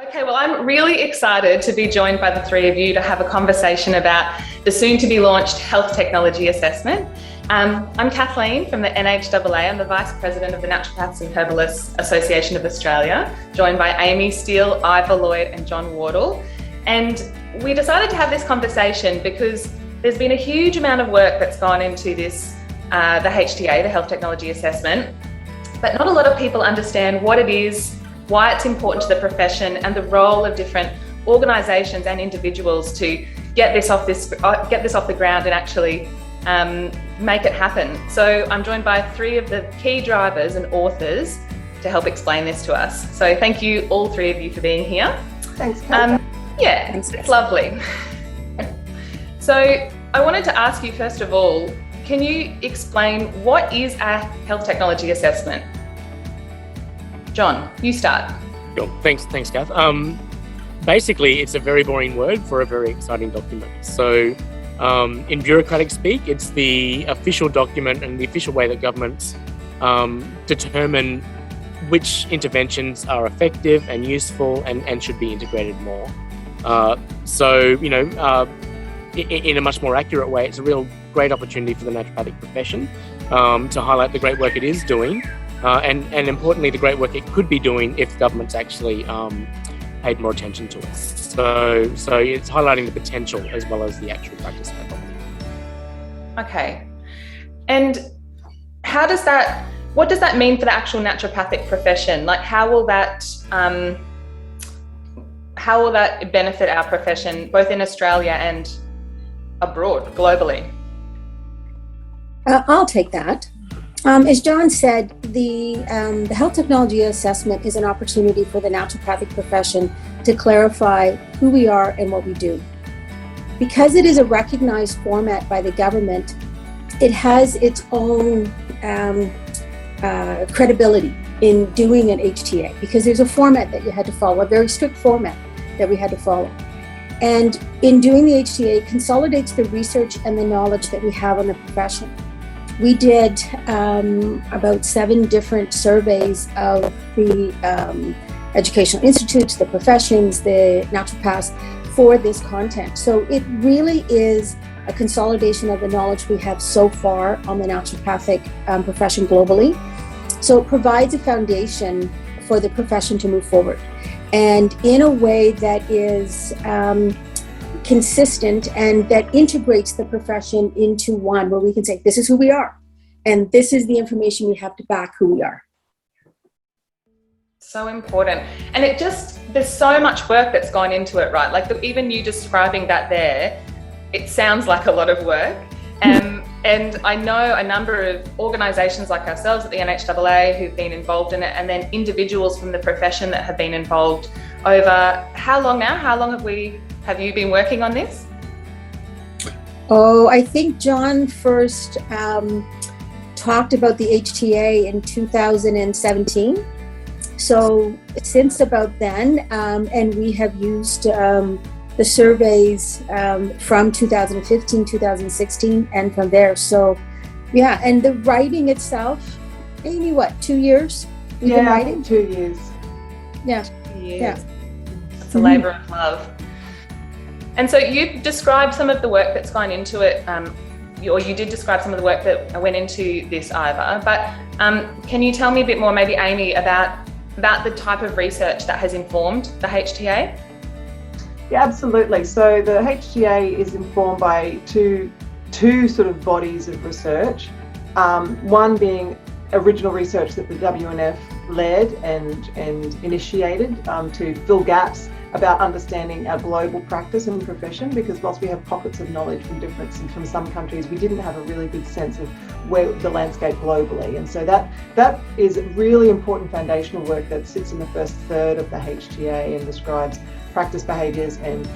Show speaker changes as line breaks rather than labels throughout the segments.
Okay, well, I'm really excited to be joined by the three of you to have a conversation about the soon-to-be launched health technology assessment. I'm Kathleen from the NHAA. I'm the Vice President of the Naturopaths and Herbalists Association of Australia, joined by Amy Steele, Ivor Lloyd and John Wardle. And we decided to have this conversation because there's been a huge amount of work that's gone into this, the HTA, the Health Technology Assessment, but not a lot of people understand what it is, why it's important to the profession, and the role of different organisations and individuals to get this off the ground and actually make it happen. So I'm joined by three of the key drivers and authors to help explain this to us. So thank you, all three of you, for being here.
Thanks, Kate.
Yeah, thanks. It's lovely. So I wanted to ask you, first of all, can you explain what is a health technology assessment? John, you start.
Sure. Thanks, Kath. Basically, it's a very boring word for a very exciting document. So in bureaucratic speak, it's the official document and the official way that governments determine which interventions are effective and useful and should be integrated more. In a much more accurate way, it's a real great opportunity for the naturopathic profession to highlight the great work it is doing. And importantly, the great work it could be doing if governments actually paid more attention to it. So it's highlighting the potential as well as the actual practice method.
Okay. And what does that mean for the actual naturopathic profession? Like, how will that benefit our profession, both in Australia and abroad, globally?
I'll take that. As John said, the health technology assessment is an opportunity for the naturopathic profession to clarify who we are and what we do. Because it is a recognized format by the government, it has its own credibility in doing an HTA, because there's a format that you had to follow, a very strict format that we had to follow. And in doing the HTA, consolidates the research and the knowledge that we have on the profession. We did about 7 different surveys of the educational institutes, the professions, the naturopaths for this content. So it really is a consolidation of the knowledge we have so far on the naturopathic profession globally. So it provides a foundation for the profession to move forward, and in a way that is consistent and that integrates the profession into one, where we can say, this is who we are, and this is the information we have to back who we are.
So important. And there's so much work that's gone into it, right? Like even you describing that there, it sounds like a lot of work. And I know a number of organisations like ourselves at the NHAA who've been involved in it, and then individuals from the profession that have been involved over how long now? How long have you been working on this?
Oh, I think John first talked about the HTA in 2017. So since about then, and we have used the surveys from 2015, 2016, and from there. So yeah, and the writing itself, Amy, 2 years? We've been writing?
2 years.
Yeah.
2 years.
Yeah.
It's a labour of love. And so you described some of the work that's gone into it, or you did describe some of the work that went into this, Ivor, but can you tell me a bit more, maybe Amy, about the type of research that has informed the HTA?
Yeah, absolutely. So the HTA is informed by two sort of bodies of research. One being original research that the Wnf led and initiated to fill gaps about understanding our global practice and profession, because whilst we have pockets of knowledge from some countries, we didn't have a really good sense of where the landscape globally. And so that is really important foundational work that sits in the first third of the HTA and describes practice behaviours and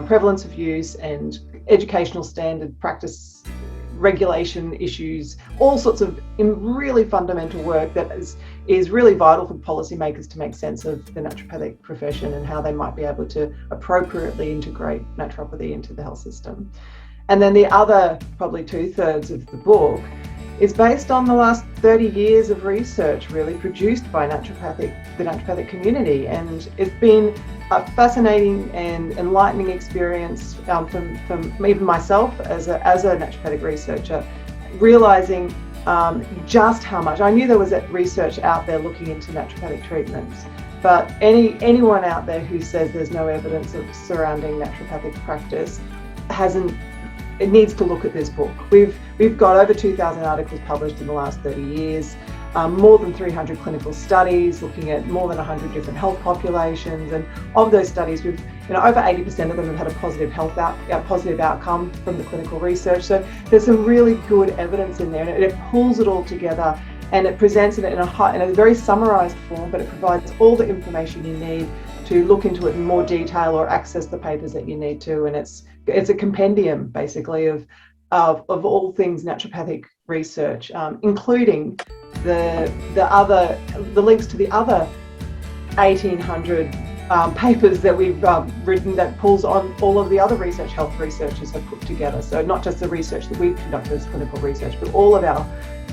prevalence of use and educational standard practice regulation issues, all sorts of really fundamental work that is really vital for policymakers to make sense of the naturopathic profession and how they might be able to appropriately integrate naturopathy into the health system. And then the other probably 2/3 of the book is based on the last 30 years of research really produced by the naturopathic community, and it's been a fascinating and enlightening experience from even myself as a naturopathic researcher, realising just how much. I knew there was that research out there looking into naturopathic treatments, but anyone out there who says there's no evidence of surrounding naturopathic practice it needs to look at this book. We've got over 2,000 articles published in the last 30 years, more than 300 clinical studies looking at more than 100 different health populations, and of those studies, we've over 80% of them have had a positive outcome from the clinical research. So there's some really good evidence in there, and it pulls it all together and it presents it in a very summarised form, but it provides all the information you need to look into it in more detail or access the papers that you need to. And it's a compendium basically of all things naturopathic research, including the links to the other 1,800 papers that we've written that pulls on all of the other research health researchers have put together. So not just the research that we've conducted as clinical research, but all of our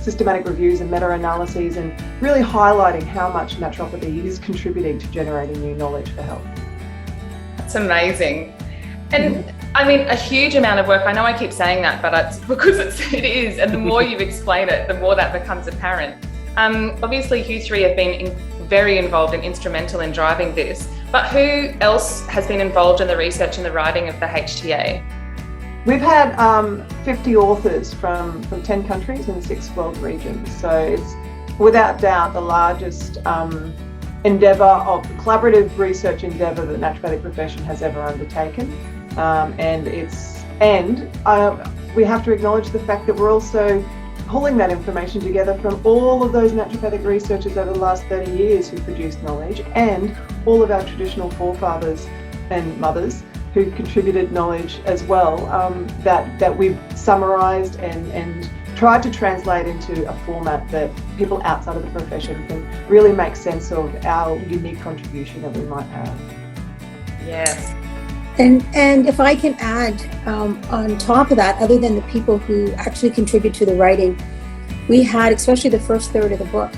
systematic reviews and meta-analyses, and really highlighting how much naturopathy is contributing to generating new knowledge for health.
That's amazing. And I mean, a huge amount of work. I know I keep saying that, but it's because it is. And the more you explain it, the more that becomes apparent. Obviously, you three have been very involved and instrumental in driving this. But who else has been involved in the research and the writing of the HTA?
We've had 50 authors from 10 countries and 6 world regions. So it's without doubt the largest collaborative research endeavour that the naturopathic profession has ever undertaken. We have to acknowledge the fact that we're also pulling that information together from all of those naturopathic researchers over the last 30 years who produced knowledge, and all of our traditional forefathers and mothers who contributed knowledge as well, that we've summarised and tried to translate into a format that people outside of the profession can really make sense of our unique contribution that we might have.
Yes.
And if I can add on top of that, other than the people who actually contribute to the writing, we had, especially the first third of the book,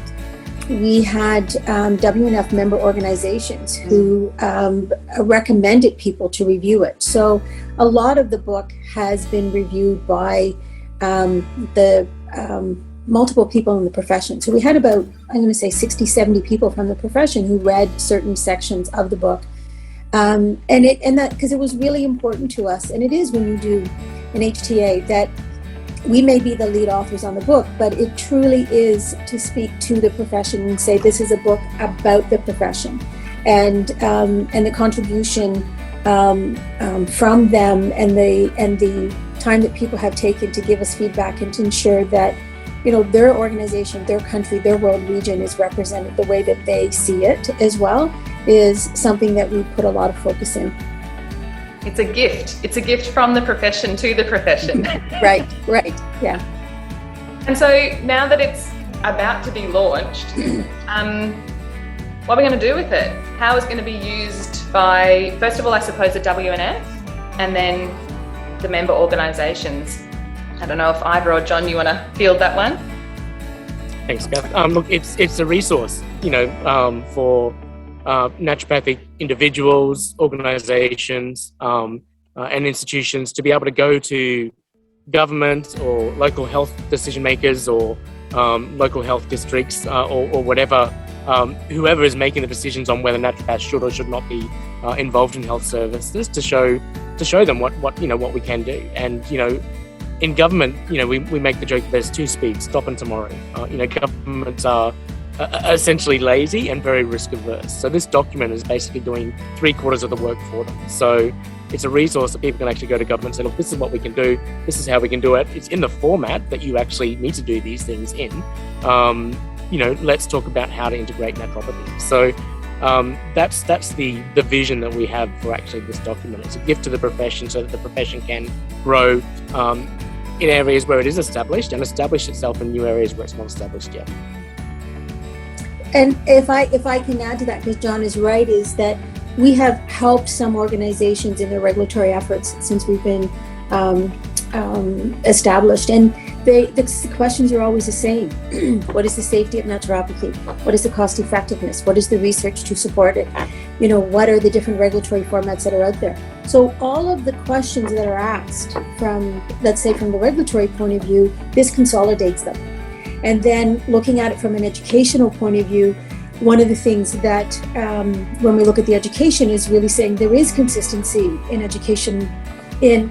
we had WNF member organizations who recommended people to review it. So a lot of the book has been reviewed by the multiple people in the profession. So we had about, I'm going to say 60, 70 people from the profession who read certain sections of the book. And that because it was really important to us, and it is when you do an HTA, that we may be the lead authors on the book, but it truly is to speak to the profession and say this is a book about the profession, and the contribution from them, and the time that people have taken to give us feedback and to ensure that their organization, their country, their world region is represented the way that they see it as well, is something that we put a lot of focus in.
It's a gift. It's a gift from the profession to the profession.
Right, yeah.
And so now that it's about to be launched, what are we going to do with it? How is it going to be used by, first of all, I suppose, the WNF, and then the member organisations? I don't know if Ivor or John, you want to field that one?
Thanks, Kath. Look, it's a resource, for naturopathic individuals, organisations, and institutions to be able to go to government or local health decision makers or local health districts or whatever, whoever is making the decisions on whether naturopaths should or should not be involved in health services, to show them what we can do. And in government, we make the joke that there's 2 speeds, stop and tomorrow. Governments are essentially lazy and very risk averse. So this document is basically doing 3/4 of the work for them. So it's a resource that people can actually go to government and say, look, this is what we can do. This is how we can do it. It's in the format that you actually need to do these things in. Let's talk about how to integrate naturopathy. So that's the vision that we have for actually this document. It's a gift to the profession so that the profession can grow in areas where it is established and establish itself in new areas where it's not established yet.
And if I can add to that, because John is right, is that we have helped some organizations in their regulatory efforts since we've been established, and the questions are always the same. What is the safety of naturopathy? What is the cost effectiveness? What is the research to support it? What are the different regulatory formats that are out there? So all of the questions that are asked from, let's say, from the regulatory point of view, this consolidates them. And then looking at it from an educational point of view, one of the things that when we look at the education is really saying there is consistency in education in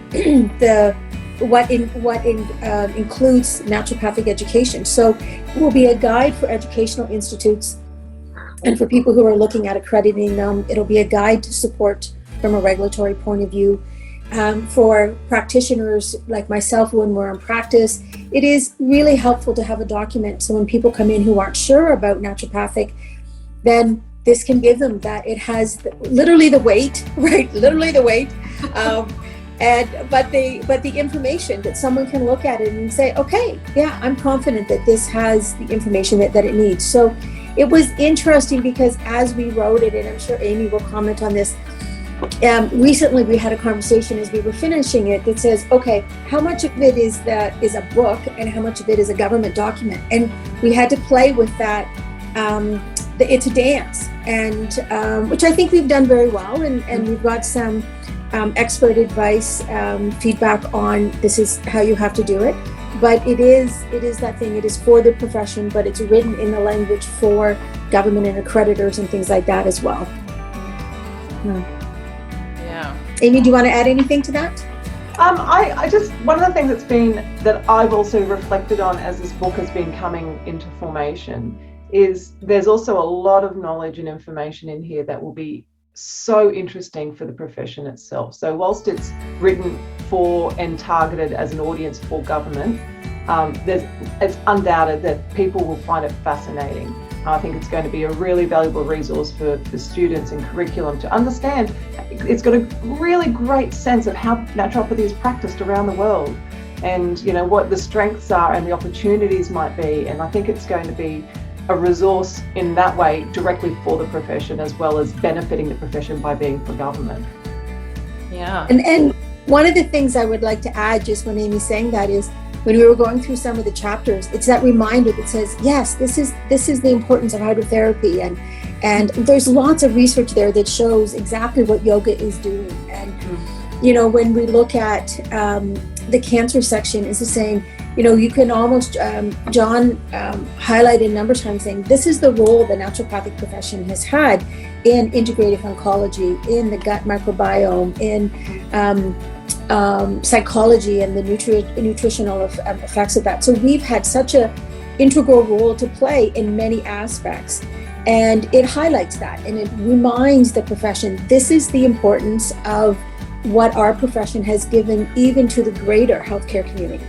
what includes naturopathic education. So it will be a guide for educational institutes and for people who are looking at accrediting them. It'll be a guide to support from a regulatory point of view. For practitioners like myself when we're in practice, it is really helpful to have a document. So when people come in who aren't sure about naturopathic, then this can give them that. It has literally the weight, right? Literally the weight. But the information that someone can look at it and say, okay, yeah, I'm confident that this has the information that it needs. So it was interesting because as we wrote it, and I'm sure Amy will comment on this, recently we had a conversation as we were finishing it that says, okay, how much of it is a book and how much of it is a government document? And we had to play with that. It's a dance, and which I think we've done very well, and we've got some expert advice, feedback on this is how you have to do it. But it is that thing. It is for the profession, but it's written in the language for government and accreditors and things like that as well.
Yeah.
Amy, do you want to add anything to that?
I just, one of the things that I've also reflected on as this book has been coming into formation is there's also a lot of knowledge and information in here that will be so interesting for the profession itself. So whilst it's written for and targeted as an audience for government, it's undoubted that people will find it fascinating. I think it's going to be a really valuable resource for students and curriculum to understand. It's got a really great sense of how naturopathy is practiced around the world, and what the strengths are and the opportunities might be. And I think it's going to be a resource in that way directly for the profession, as well as benefiting the profession by being for government.
Yeah.
And one of the things I would like to add, just when Amy's saying that, is when we were going through some of the chapters, it's that reminder that says, yes, this is the importance of hydrotherapy, and there's lots of research there that shows exactly what yoga is doing. And when we look at the cancer section, is saying, you can almost, John highlighted a number of times saying this is the role the naturopathic profession has had in integrative oncology, in the gut microbiome, in psychology and the nutritional effects of that. So we've had such an integral role to play in many aspects, and it highlights that, and it reminds the profession this is the importance of what our profession has given even to the greater healthcare community.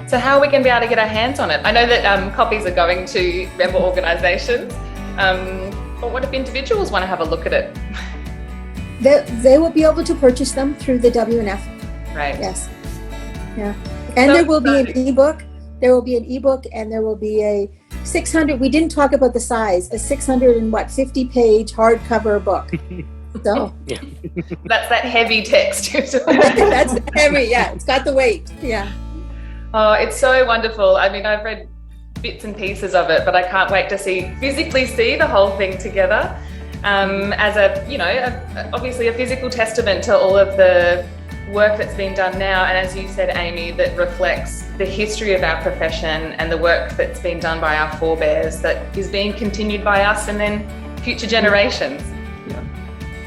So how are we going to be able to get our hands on it? I know that copies are going to member organisations, but what if individuals want to have a look at it?
They will be able to purchase them through the WNF.
Right.
Yes. Yeah. And there will be an ebook. There will be an ebook, and there will be a 600. We didn't talk about the size. A 650-page hardcover book. So
Yeah.
That's that heavy text.
that's heavy. Yeah, it's got the weight. Yeah.
Oh, it's so wonderful. I mean, I've read bits and pieces of it, but I can't wait to physically see the whole thing together. As obviously a physical testament to all of the work that's been done now, and as you said, Amy, that reflects the history of our profession and the work that's been done by our forebears that is being continued by us and then future generations.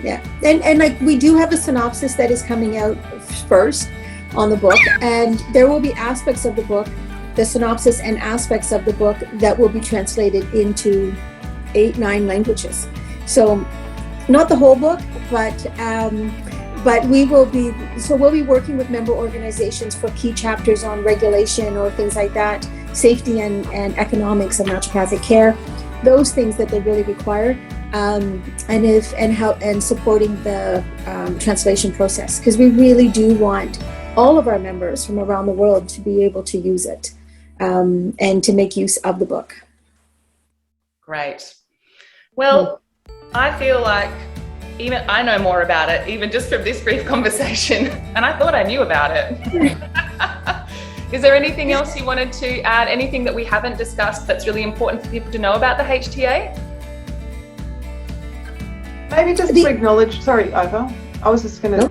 Yeah, and like we do have a synopsis that is coming out first on the book, and there will be aspects of the book, the synopsis and aspects of the book that will be translated into 8-9 languages. So not the whole book, but we'll be working with member organizations for key chapters on regulation or things like that, safety and economics of naturopathic care, those things that they really require, and supporting the translation process, because we really do want all of our members from around the world to be able to use it and to make use of the book.
Great. Well, I feel like even I know more about it, even just from this brief conversation, and I thought I knew about it. Is there anything else you wanted to add? Anything that we haven't discussed that's really important for people to know about the HTA?
Maybe just to acknowledge, sorry, Ova, I was just going to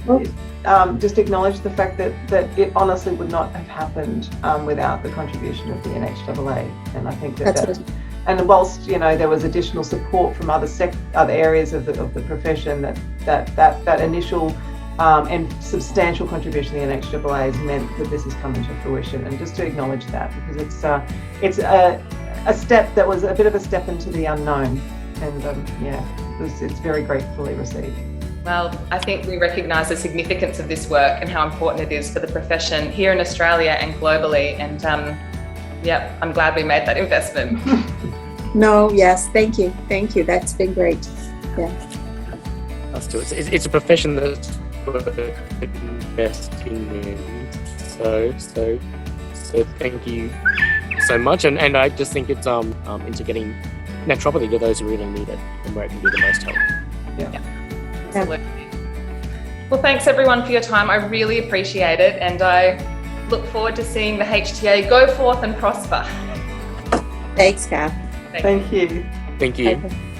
just acknowledge the fact that it honestly would not have happened without the contribution of the NHAA. And I think and whilst, you know, there was additional support from other areas of the profession, that initial and substantial contribution of the NHAA has meant that this has come into fruition. And just to acknowledge that, because it's a step that was a bit of a step into the unknown. And it's very gratefully received.
Well, I think we recognise the significance of this work and how important it is for the profession here in Australia and globally. And I'm glad we made that investment.
No, yes, thank you. That's been great. Yeah.
It's a profession that's worth investing in. So thank you so much. And I just think it's into getting naturopathy to those who really need it and where it can be the most help.
Yeah. Absolutely. Well, thanks everyone for your time. I really appreciate it, and I look forward to seeing the HTA go forth and prosper.
Thanks, Kath.
Thank you.
Thank you.
Okay.